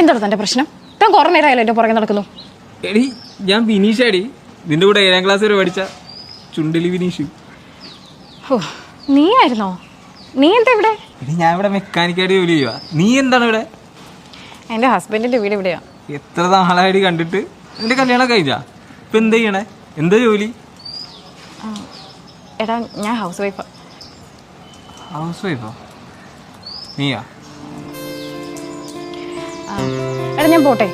എന്താണ് തന്റെ പ്രശ്നം? താൻ കുറെ നേരമായാലും എന്റെ പുറകെ നടക്കുന്നു. എടി ഞാൻ ബിനീഷാടി, നിന്റെ കൂടെ 7ാം ക്ലാസ് വരെ പഠിച്ച ചുണ്ടലി ബിനീഷ്. ഓ, നീ ആയിരുന്നോ? നീ എന്താ ഇവിടെ? എടി ഞാൻ ഇവിടെ മെക്കാനിക്കായിട്ട് ജോലി ചെയ്യുക. നീ എന്താണ് ഇവിടെ? എന്റെ ഹസ്ബൻഡിന്റെ വീട് ഇവിടെയാ. എത്ര നാളായിട്ട് കണ്ടിട്ട്. നിന്റെ കല്യാണം കഴിഞ്ഞാ? ഇപ്പൊ എന്താ ചെയ്യണേ? എന്താ ജോലി? എടാ, ഞാൻ ഹൗസ് വൈഫാ. ഹൗസ് വൈഫോ? നീയാ? എടാ ഞാൻ പോട്ടെ,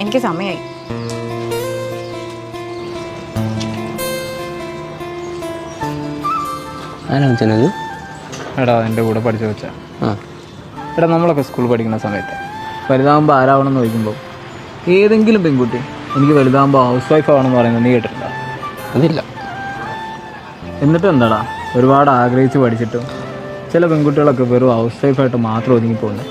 എനിക്ക് സമയമായി. എടാ എൻ്റെ കൂടെ പഠിച്ചു വെച്ചാ. എടാ നമ്മളൊക്കെ സ്കൂളിൽ പഠിക്കുന്ന സമയത്ത് വലുതാകുമ്പോൾ ആരാവണമെന്ന് ചോദിക്കുമ്പോൾ ഏതെങ്കിലും പെൺകുട്ടി എനിക്ക് വലുതാകുമ്പോൾ ഹൗസ് വൈഫ് ആവണമെന്ന് പറയുന്നത് നീ കേട്ടിട്ടുണ്ടോ? അതില്ല. എന്നിട്ട് എന്താടാ, ഒരുപാട് ആഗ്രഹിച്ച് പഠിച്ചിട്ടും ചില പെൺകുട്ടികളൊക്കെ വെറും ഹൗസ് വൈഫായിട്ട് മാത്രം ഒതുങ്ങിപ്പോകുന്നത്.